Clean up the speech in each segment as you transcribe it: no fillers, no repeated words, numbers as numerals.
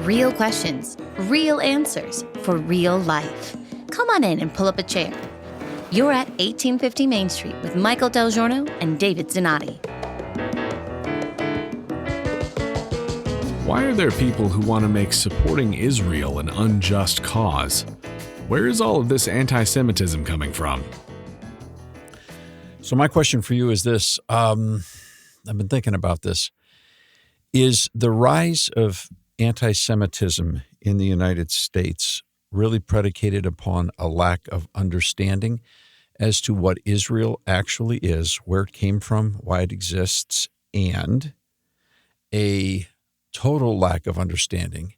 Real questions, real answers for real life. Come on in and pull up a chair. You're at 1850 Main Street with Michael DelGiorno and David Zanotti. Why are there people who want to make supporting Israel an unjust cause? Where is all of this anti-Semitism coming from? So my question for you is this. I've been thinking about this. Is the rise of anti-Semitism in the United States really predicated upon a lack of understanding as to what Israel actually is, where it came from, why it exists, and a total lack of understanding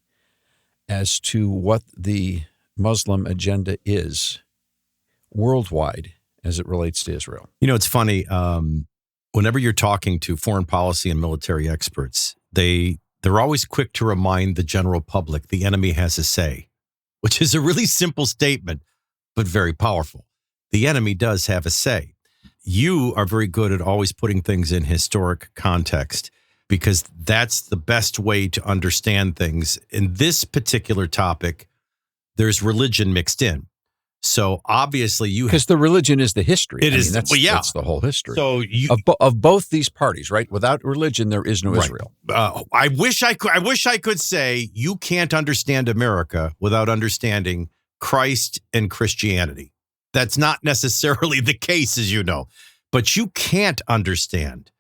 as to what the Muslim agenda is worldwide as it relates to Israel? You know, it's funny. Whenever you're talking to foreign policy and military experts, they're always quick to remind the general public the enemy has a say, which is a really simple statement, but very powerful. The enemy does have a say. You are very good at always putting things in historic context because that's the best way to understand things. In this particular topic, there's religion mixed in. So obviously because the religion is the history. That's the whole history. So of both these parties, right? Without religion, there is no right. Israel. I wish I could say you can't understand America without understanding Christ and Christianity. That's not necessarily the case, as you know. But you can't understand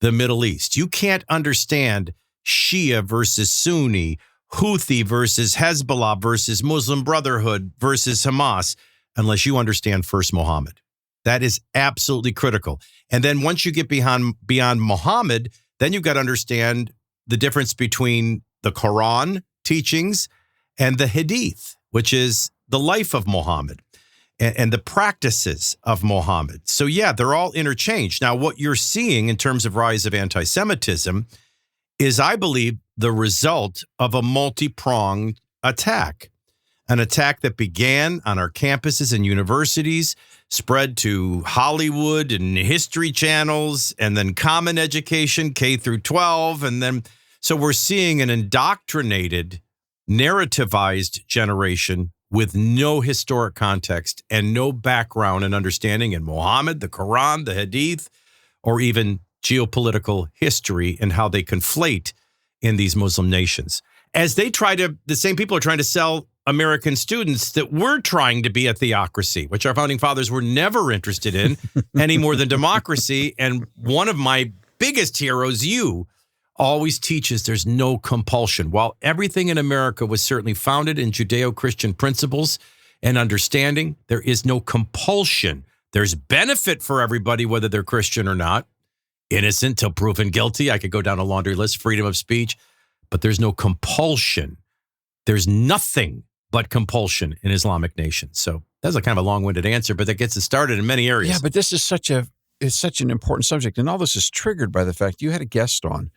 the Middle East. You can't understand Shia versus Sunni, Houthi versus Hezbollah versus Muslim Brotherhood versus Hamas, unless you understand first Muhammad. That is absolutely critical. And then once you get beyond Muhammad, then you've got to understand the difference between the Quran teachings and the Hadith, which is the life of Muhammad and the practices of Muhammad. So yeah, they're all interchanged. Now, what you're seeing in terms of rise of anti-Semitism is, I believe, the result of a multi-pronged attack, an attack that began on our campuses and universities, spread to Hollywood and history channels, and then common education, K through 12. And then, so we're seeing an indoctrinated, narrativized generation with no historic context and no background and understanding in Muhammad, the Quran, the Hadith, or even geopolitical history and how they conflate in these Muslim nations. As the same people are trying to sell American students that we're trying to be a theocracy, which our founding fathers were never interested in any more than democracy. And one of my biggest heroes, you, always teaches there's no compulsion. While everything in America was certainly founded in Judeo-Christian principles and understanding, there is no compulsion. There's benefit for everybody, whether they're Christian or not. Innocent till proven guilty. I could go down a laundry list, freedom of speech, but there's no compulsion. There's nothing but compulsion in Islamic nations. So that's a kind of a long-winded answer, but that gets us started in many areas. Yeah, but this is such an important subject. And all this is triggered by the fact you had a guest on,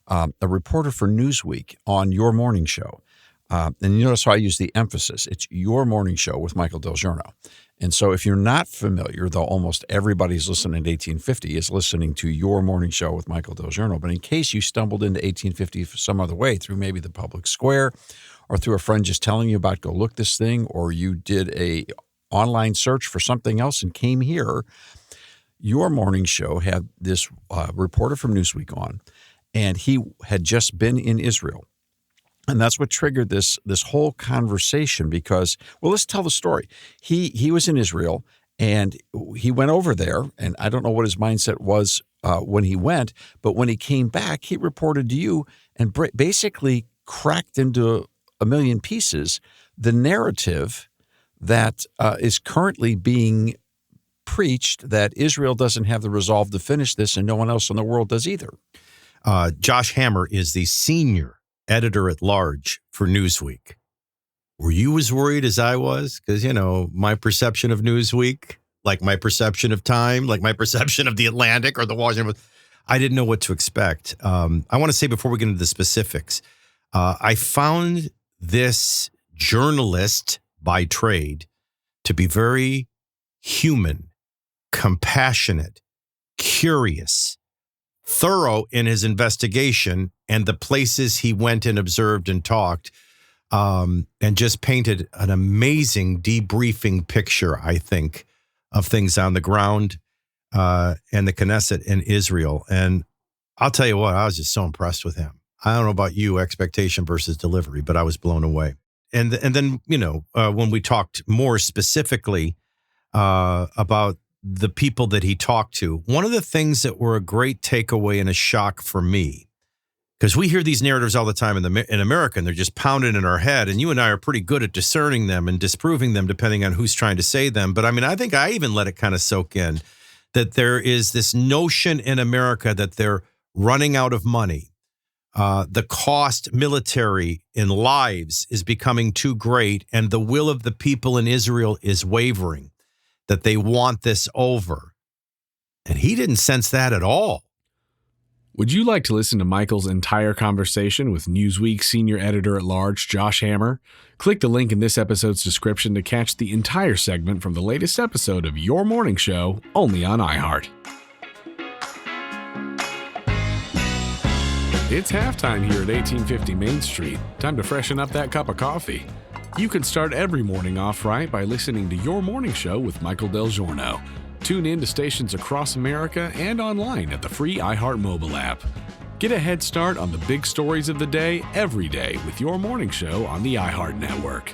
a reporter for Newsweek on your morning show. And you notice how I use the emphasis. It's your morning show with Michael DelGiorno. And so if you're not familiar, though almost everybody's listening to 1850 is listening to your morning show with Michael DelGiorno. But in case you stumbled into 1850 some other way, through maybe the public square or through a friend just telling you about go look this thing, or you did a online search for something else and came here, your morning show had this reporter from Newsweek on, and he had just been in Israel. And that's what triggered this whole conversation because, well, let's tell the story. He was in Israel, and he went over there, and I don't know what his mindset was when he went, but when he came back, he reported to you and basically cracked into a million pieces the narrative that is currently being preached that Israel doesn't have the resolve to finish this and no one else in the world does either. Josh Hammer is the senior editor-at-large for Newsweek. Were you as worried as I was? Because, you know, my perception of Newsweek, like my perception of Time, like my perception of The Atlantic or The Washington Post, I didn't know what to expect. I want to say before we get into the specifics, I found this journalist by trade to be very human, compassionate, curious, thorough in his investigation and the places he went and observed and talked. and just painted an amazing debriefing picture, I think, of things on the ground and the Knesset in Israel. And I'll tell you what, I was just so impressed with him. I don't know about you, expectation versus delivery, but I was blown away. And then, when we talked more specifically about the people that he talked to, one of the things that were a great takeaway and a shock for me, because we hear these narratives all the time in America, and they're just pounded in our head, and you and I are pretty good at discerning them and disproving them depending on who's trying to say them. But I mean, I think I even let it kind of soak in that there is this notion in America that they're running out of money. The cost military in lives is becoming too great, and the will of the people in Israel is wavering, that they want this over. And he didn't sense that at all. Would you like to listen to Michael's entire conversation with Newsweek Senior Editor-at-Large Josh Hammer? Click the link in this episode's description to catch the entire segment from the latest episode of Your Morning Show, only on iHeart. It's halftime here at 1850 Main Street. Time to freshen up that cup of coffee. You can start every morning off right by listening to Your Morning Show with Michael DelGiorno. Tune in to stations across America and online at the free iHeart mobile app. Get a head start on the big stories of the day every day with Your Morning Show on the iHeart Network.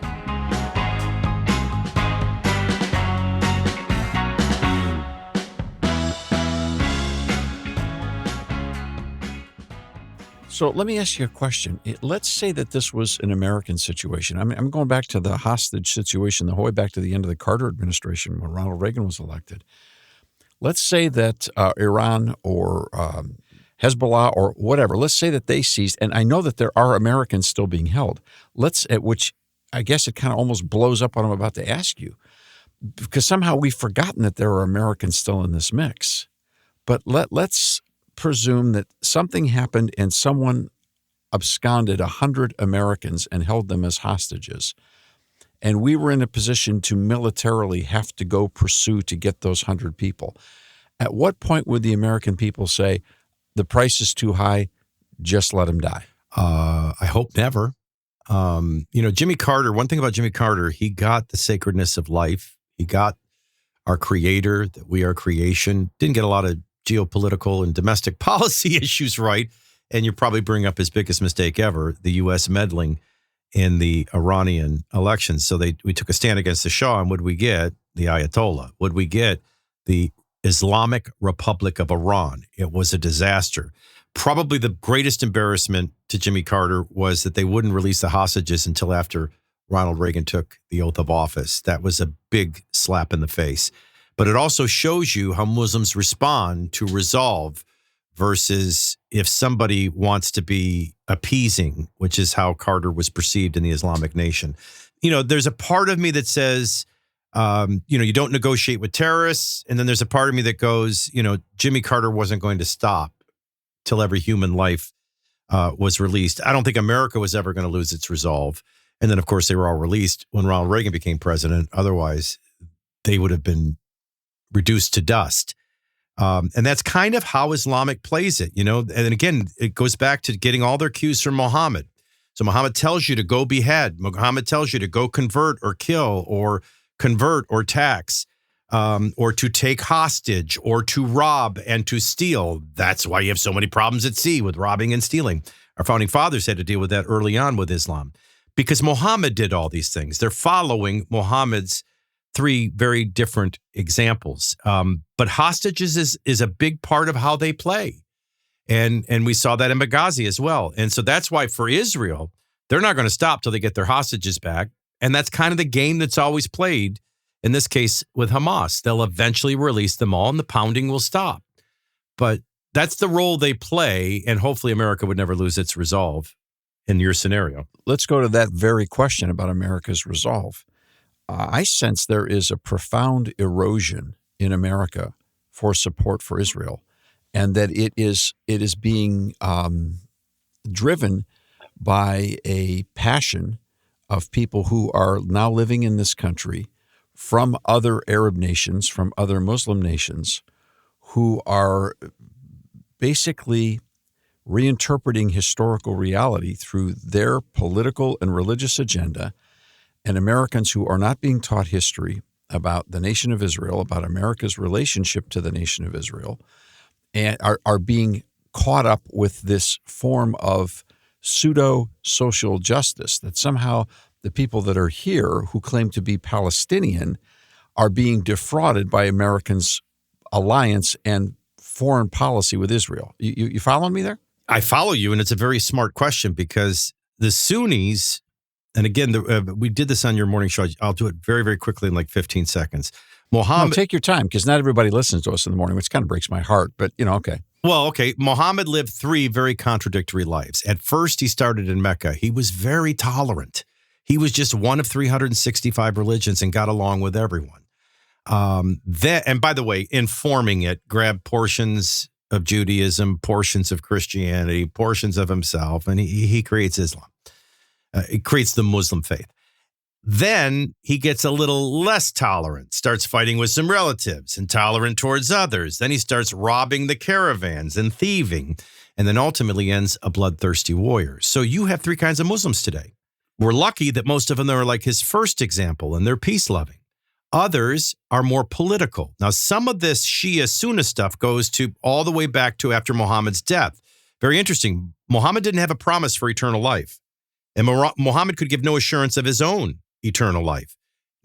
So let me ask you a question. Let's say that this was an American situation. I mean, I'm going back to the hostage situation, the whole way back to the end of the Carter administration when Ronald Reagan was elected. Let's say that Iran or Hezbollah or whatever, let's say that they seized, and I know that there are Americans still being held, which I guess it kind of almost blows up what I'm about to ask you, because somehow we've forgotten that there are Americans still in this mix. But let's presume that something happened and someone absconded 100 Americans and held them as hostages. And we were in a position to militarily have to go pursue to get those 100 people. At what point would the American people say, the price is too high, just let them die? I hope never. Jimmy Carter, one thing about Jimmy Carter, he got the sacredness of life. He got our creator, that we are creation. Didn't get a lot of geopolitical and domestic policy issues right. And you probably bring up his biggest mistake ever, the U.S. meddling in the Iranian elections. So we took a stand against the Shah, and would we get the Ayatollah? Would we get the Islamic Republic of Iran? It was a disaster. Probably the greatest embarrassment to Jimmy Carter was that they wouldn't release the hostages until after Ronald Reagan took the oath of office. That was a big slap in the face. But it also shows you how Muslims respond to resolve versus if somebody wants to be appeasing, which is how Carter was perceived in the Islamic nation. There's a part of me that says, you don't negotiate with terrorists. And then there's a part of me that goes, Jimmy Carter wasn't going to stop till every human life was released. I don't think America was ever going to lose its resolve. And then, of course, they were all released when Ronald Reagan became president. Otherwise, they would have been reduced to dust. And that's kind of how Islamic plays it, And again, it goes back to getting all their cues from Muhammad. So Muhammad tells you to go behead. Muhammad tells you to go convert or kill or convert or tax, or to take hostage or to rob and to steal. That's why you have so many problems at sea with robbing and stealing. Our founding fathers had to deal with that early on with Islam because Muhammad did all these things. They're following Muhammad's three very different examples. But hostages is a big part of how they play. And we saw that in Benghazi as well. And so that's why for Israel, they're not going to stop till they get their hostages back. And that's kind of the game that's always played, in this case with Hamas. They'll eventually release them all and the pounding will stop. But that's the role they play. And hopefully America would never lose its resolve in your scenario. Let's go to that very question about America's resolve. I sense there is a profound erosion in America for support for Israel, and that it is being driven by a passion of people who are now living in this country from other Arab nations, from other Muslim nations, who are basically reinterpreting historical reality through their political and religious agenda, and Americans who are not being taught history about the nation of Israel, about America's relationship to the nation of Israel, and are being caught up with this form of pseudo-social justice, that somehow the people that are here who claim to be Palestinian are being defrauded by Americans' alliance and foreign policy with Israel. You following me there? I follow you, and it's a very smart question because the Sunnis, and again, we did this on your morning show. I'll do it very, very quickly in like 15 seconds. No, take your time, because not everybody listens to us in the morning, which kind of breaks my heart, but, okay. Well, okay. Muhammad lived 3 very contradictory lives. At first, he started in Mecca. He was very tolerant. He was just one of 365 religions and got along with everyone. And by the way, informing it, grabbed portions of Judaism, portions of Christianity, portions of himself, and he creates Islam. He creates the Muslim faith. Then he gets a little less tolerant, starts fighting with some relatives, intolerant towards others. Then he starts robbing the caravans and thieving, and then ultimately ends a bloodthirsty warrior. So you have 3 kinds of Muslims today. We're lucky that most of them are like his first example, and they're peace-loving. Others are more political. Now, some of this Shia Sunni stuff goes to all the way back to after Muhammad's death. Very interesting. Muhammad didn't have a promise for eternal life, and Muhammad could give no assurance of his own eternal life,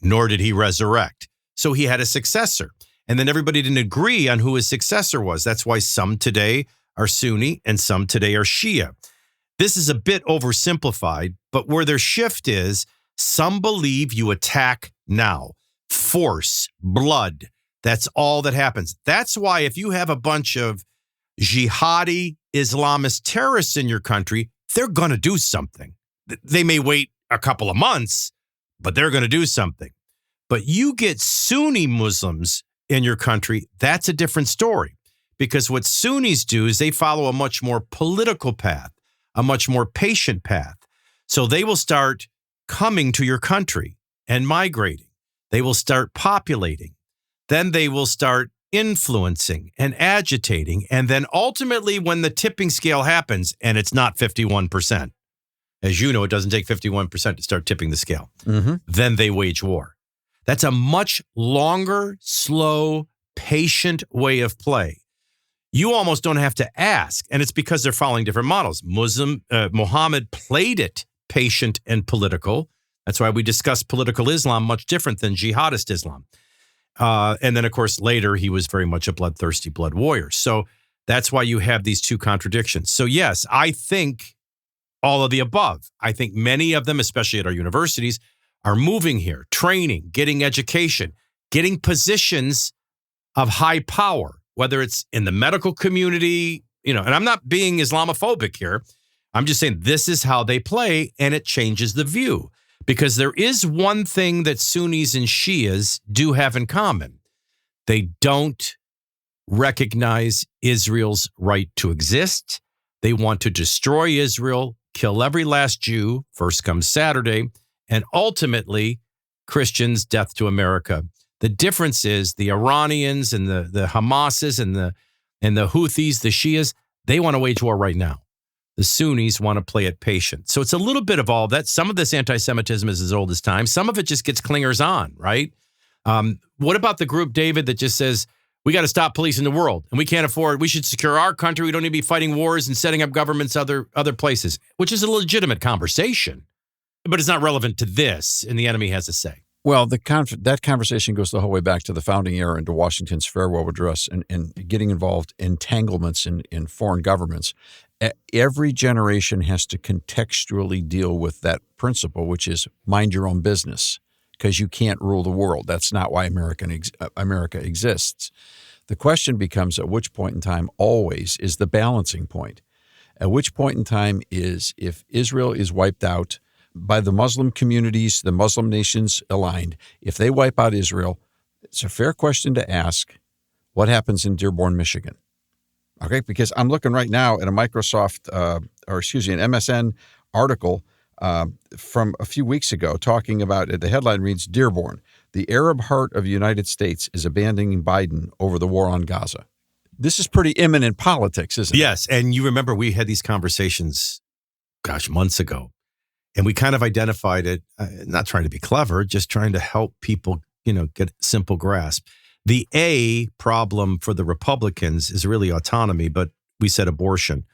nor did he resurrect. So he had a successor. And then everybody didn't agree on who his successor was. That's why some today are Sunni and some today are Shia. This is a bit oversimplified, but where their shift is, some believe you attack now. Force, blood, that's all that happens. That's why if you have a bunch of jihadi Islamist terrorists in your country, they're going to do something. They may wait a couple of months, but they're going to do something. But you get Sunni Muslims in your country, that's a different story. Because what Sunnis do is they follow a much more political path, a much more patient path. So they will start coming to your country and migrating. They will start populating. Then they will start influencing and agitating. And then ultimately, when the tipping scale happens, and it's not 51%, as you know, it doesn't take 51% to start tipping the scale. Mm-hmm. Then they wage war. That's a much longer, slow, patient way of play. You almost don't have to ask, and it's because they're following different models. Muhammad played it patient and political. That's why we discuss political Islam much different than jihadist Islam. And then, of course, later he was very much a bloodthirsty blood warrior. So that's why you have these 2 contradictions. So yes, I think all of the above. I think many of them, especially at our universities, are moving here, training, getting education, getting positions of high power, whether it's in the medical community, and I'm not being Islamophobic here. I'm just saying this is how they play, and it changes the view. Because there is one thing that Sunnis and Shias do have in common. They don't recognize Israel's right to exist. They want to destroy Israel, kill every last Jew, first comes Saturday, and ultimately, Christians, death to America. The difference is the Iranians and the Hamases and the Houthis, the Shias, they want to wage war right now. The Sunnis want to play it patient. So it's a little bit of all that. Some of this anti-Semitism is as old as time. Some of it just gets clingers on, right? What about the group, David, that just says, we got to stop policing the world and we can't afford, we should secure our country. We don't need to be fighting wars and setting up governments other places, which is a legitimate conversation, but it's not relevant to this, and the enemy has a say. Well, that conversation goes the whole way back to the founding era, into Washington's farewell address, and getting involved in entanglements in foreign governments. Every generation has to contextually deal with that principle, which is mind your own business, because you can't rule the world. That's not why America exists. The question becomes, at which point in time always is the balancing point. At which point in time is, if Israel is wiped out by the Muslim communities, the Muslim nations aligned, if they wipe out Israel, it's a fair question to ask, what happens in Dearborn, Michigan? Okay, because I'm looking right now at a Microsoft, an MSN article from a few weeks ago talking about, the headline reads, Dearborn, the Arab heart of the United States is abandoning Biden over the war on Gaza. This is pretty imminent politics, isn't it? Yes. And you remember we had these conversations, months ago, and we kind of identified it, not trying to be clever, just trying to help people, get simple grasp. The A problem for the Republicans is really autonomy, but we said abortion.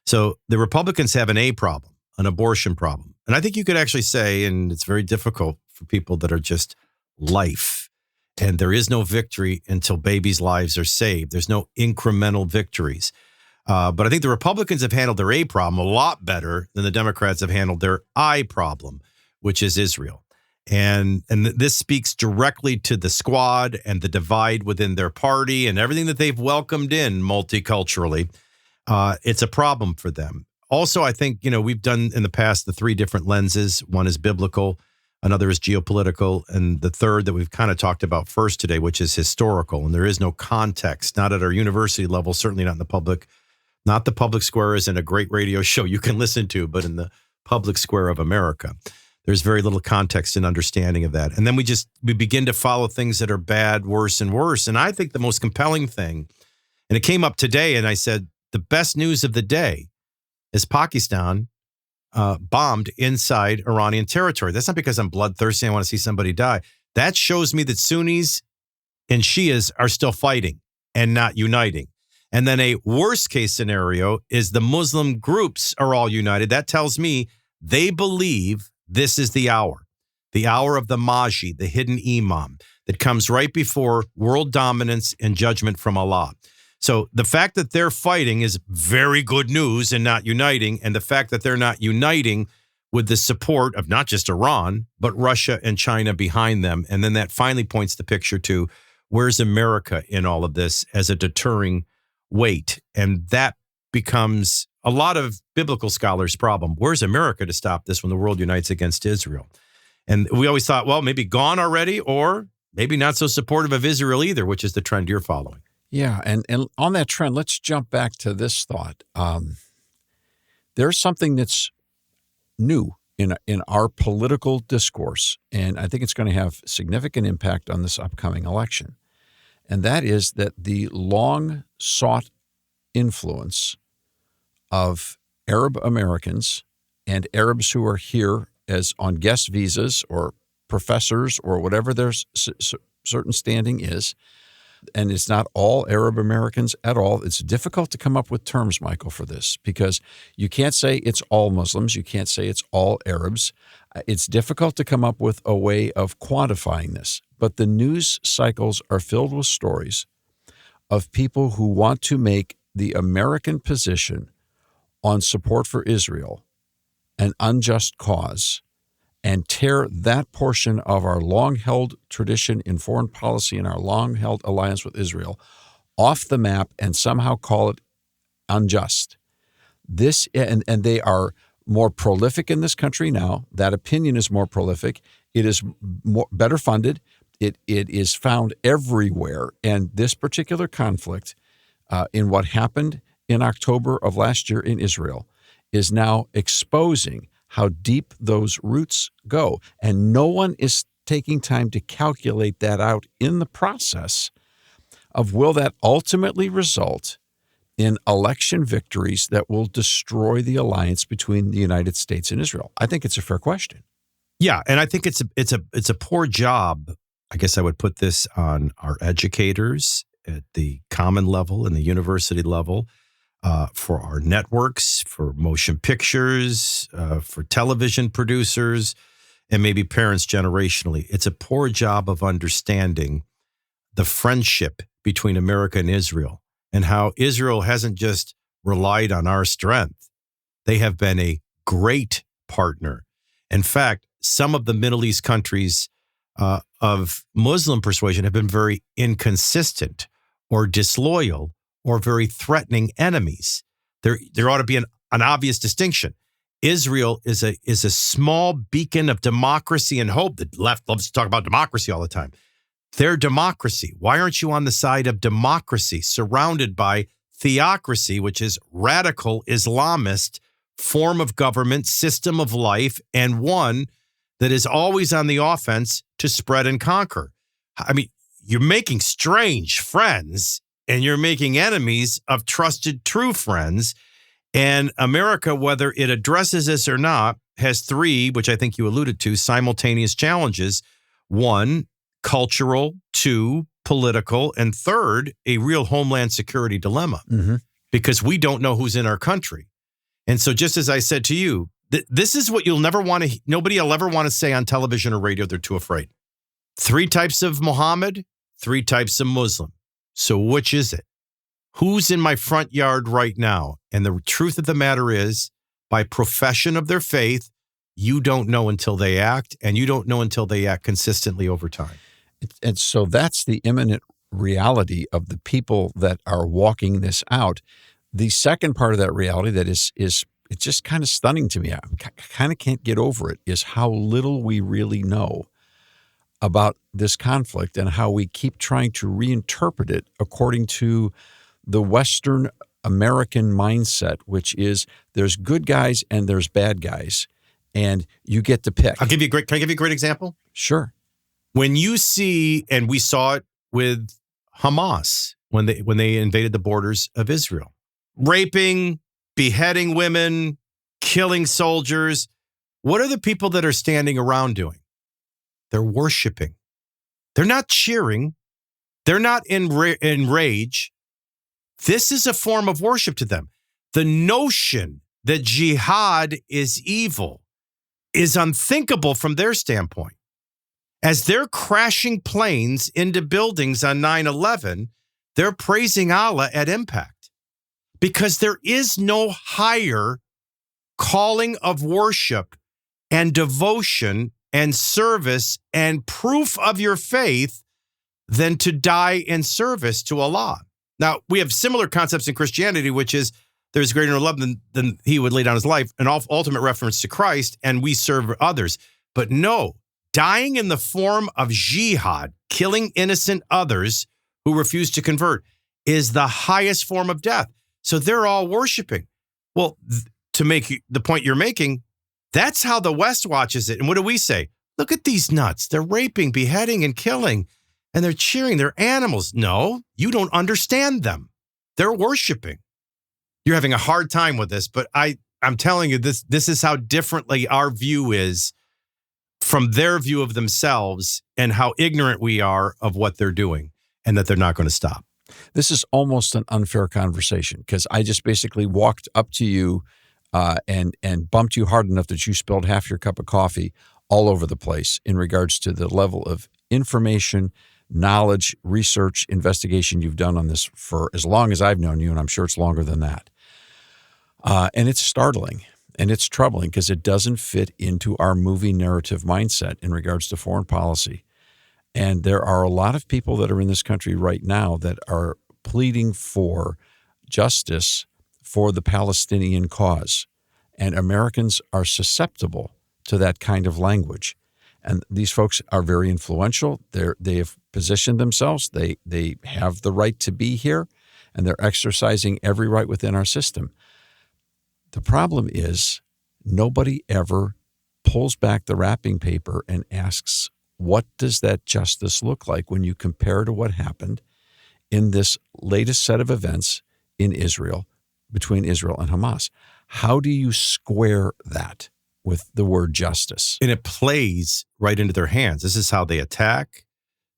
So the Republicans have an A problem, an abortion problem. And I think you could actually say, and it's very difficult for people that are just life, and there is no victory until babies' lives are saved. There's no incremental victories. But I think the Republicans have handled their A problem a lot better than the Democrats have handled their I problem, which is Israel. And this speaks directly to the squad and the divide within their party and everything that they've welcomed in multiculturally. It's a problem for them. Also, I think, we've done in the past the three different lenses. One is biblical, another is geopolitical, and the third that we've kind of talked about first today, which is historical. And there is no context, not at our university level, certainly not in the public. Not the public square isn't a great radio show you can listen to, but in the public square of America, there's very little context and understanding of that. And then we begin to follow things that are bad, worse and worse. And I think the most compelling thing, and it came up today, and I said, the best news of the day is Pakistan bombed inside Iranian territory. That's not because I'm bloodthirsty. I want to see somebody die. That shows me that Sunnis and Shias are still fighting and not uniting. And then a worst case scenario is the Muslim groups are all united. That tells me they believe this is the hour of the Mahdi, the hidden imam that comes right before world dominance and judgment from Allah. So the fact that they're fighting is very good news and not uniting. And the fact that they're not uniting with the support of not just Iran, but Russia and China behind them. And then that finally points the picture to where's America in all of this as a deterring weight. And that becomes a lot of biblical scholars' problem. Where's America to stop this when the world unites against Israel? And we always thought, well, maybe gone already, or maybe not so supportive of Israel either, which is the trend you're following. Yeah, and on that trend, let's jump back to this thought. There's something that's new in our political discourse, and I think it's going to have significant impact on this upcoming election. And that is that the long-sought influence of Arab Americans and Arabs who are here as on guest visas or professors or whatever their certain standing is, and it's not all Arab Americans at all. It's difficult to come up with terms, Michael, for this because you can't say it's all Muslims. You can't say it's all Arabs. It's difficult to come up with a way of quantifying this. But the news cycles are filled with stories of people who want to make the American position on support for Israel an unjust cause and tear that portion of our long-held tradition in foreign policy and our long-held alliance with Israel off the map and somehow call it unjust. This and they are more prolific in this country now. That opinion is more prolific. It is better funded. It is found everywhere. And this particular conflict in what happened in October of last year in Israel is now exposing how deep those roots go. And no one is taking time to calculate that out in the process of will that ultimately result in election victories that will destroy the alliance between the United States and Israel? I think it's a fair question. Yeah, and I think it's a poor job. I guess I would put this on our educators at the common level and the university level, for our networks, for motion pictures, for television producers, and maybe parents generationally. It's a poor job of understanding the friendship between America and Israel and how Israel hasn't just relied on our strength. They have been a great partner. In fact, some of the Middle East countries of Muslim persuasion have been very inconsistent or disloyal or very threatening enemies. There ought to be an obvious distinction. Israel is a small beacon of democracy and hope. The left loves to talk about democracy all the time. They're democracy. Why aren't you on the side of democracy surrounded by theocracy, which is radical Islamist form of government, system of life, and one that is always on the offense to spread and conquer? I mean, you're making strange friends and you're making enemies of trusted, true friends. And America, whether it addresses this or not, has three, which I think you alluded to, simultaneous challenges. One, cultural. Two, political. And third, a real homeland security dilemma, because we don't know who's in our country. And so just as I said to you, this is what nobody will ever want to say on television or radio. They're too afraid. Three types of Muhammad, three types of Muslim. So which is it? Who's in my front yard right now? And the truth of the matter is, by profession of their faith, you don't know until they act, and you don't know until they act consistently over time. And so that's the imminent reality of the people that are walking this out. The second part of that reality that is it's just kind of stunning to me. I kind of can't get over it, is how little we really know about this conflict and how we keep trying to reinterpret it according to the Western American mindset, which is there's good guys and there's bad guys, and you get to pick. Can I give you a great example? Sure. When you see, and we saw it with Hamas when they invaded the borders of Israel, raping, beheading women, killing soldiers, what are the people that are standing around doing? They're worshiping. They're not cheering. They're not in rage. This is a form of worship to them. The notion that jihad is evil is unthinkable from their standpoint. As they're crashing planes into buildings on 9/11, they're praising Allah at impact, because there is no higher calling of worship and devotion and service and proof of your faith than to die in service to Allah. Now, we have similar concepts in Christianity, which is there's greater love than he would lay down his life, an ultimate reference to Christ, and we serve others. But no, dying in the form of jihad, killing innocent others who refuse to convert, is the highest form of death. So they're all worshiping. Well, to make the point you're making, that's how the West watches it. And what do we say? Look at these nuts. They're raping, beheading, and killing, and they're cheering. They're animals. No, you don't understand them. They're worshiping. You're having a hard time with this, but I'm telling you, this is how differently our view is from their view of themselves, and how ignorant we are of what they're doing, and that they're not going to stop. This is almost an unfair conversation, because I just basically walked up to you and bumped you hard enough that you spilled half your cup of coffee all over the place in regards to the level of information, knowledge, research, investigation you've done on this for as long as I've known you, and I'm sure it's longer than that. And it's startling and it's troubling, because it doesn't fit into our movie narrative mindset in regards to foreign policy. And there are a lot of people that are in this country right now that are pleading for justice for the Palestinian cause. And Americans are susceptible to that kind of language. And these folks are very influential. They have positioned themselves. They have the right to be here, and they're exercising every right within our system. The problem is nobody ever pulls back the wrapping paper and asks, what does that justice look like when you compare to what happened in this latest set of events in Israel, between Israel and Hamas? How do you square that with the word justice? And it plays right into their hands. This is how they attack.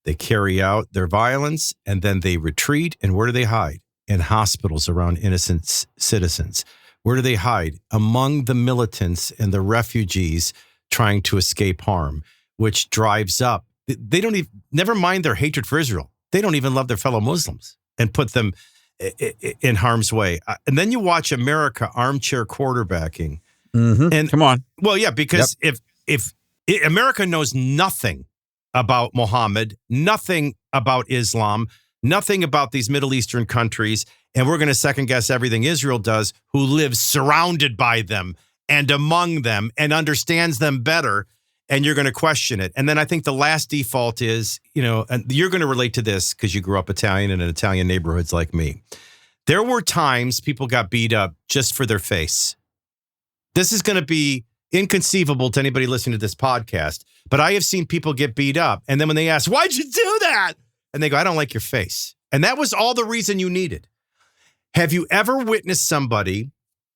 They carry out their violence, and then they retreat. And where do they hide? In hospitals around innocent citizens. Where do they hide? Among the militants and the refugees trying to escape harm, which drives up. They don't even, never mind their hatred for Israel. They don't even love their fellow Muslims and put them in harm's way. And then you watch America armchair quarterbacking. Mm-hmm. And come on. Well, yeah, because if America knows nothing about Muhammad, nothing about Islam, nothing about these Middle Eastern countries, and we're going to second guess everything Israel does, who lives surrounded by them and among them and understands them better, and you're going to question it. And then I think the last default is, and you're going to relate to this because you grew up Italian and in Italian neighborhoods like me. There were times people got beat up just for their face. This is going to be inconceivable to anybody listening to this podcast, but I have seen people get beat up, and then when they ask, why'd you do that? And they go, I don't like your face. And that was all the reason you needed. Have you ever witnessed somebody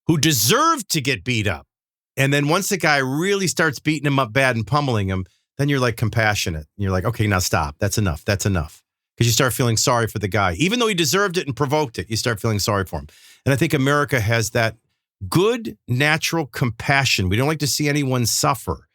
who deserved to get beat up? And then once the guy really starts beating him up bad and pummeling him, then you're like compassionate. You're like, okay, now stop. That's enough. That's enough. Because you start feeling sorry for the guy. Even though he deserved it and provoked it, you start feeling sorry for him. And I think America has that good, natural compassion. We don't like to see anyone suffer.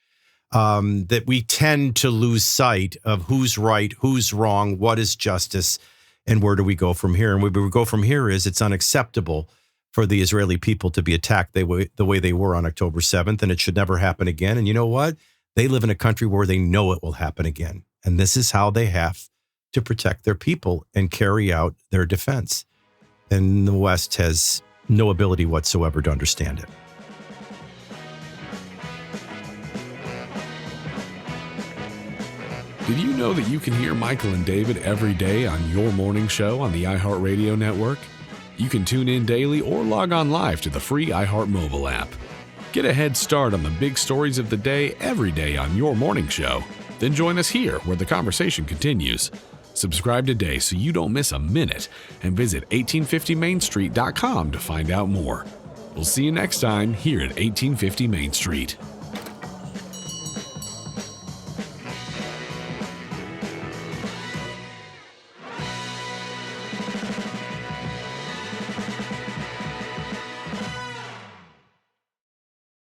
That we tend to lose sight of who's right, who's wrong, what is justice, and where do we go from here? And where we go from here is it's unacceptable for the Israeli people to be attacked the way they were on October 7th, and it should never happen again. And you know what? They live in a country where they know it will happen again. And this is how they have to protect their people and carry out their defense. And the West has no ability whatsoever to understand it. Did you know that you can hear Michael and David every day on Your Morning Show on the iHeartRadio network? You can tune in daily or log on live to the free iHeart mobile app. Get a head start on the big stories of the day every day on Your Morning Show. Then join us here where the conversation continues. Subscribe today so you don't miss a minute and visit 1850mainstreet.com to find out more. We'll see you next time here at 1850 Main Street.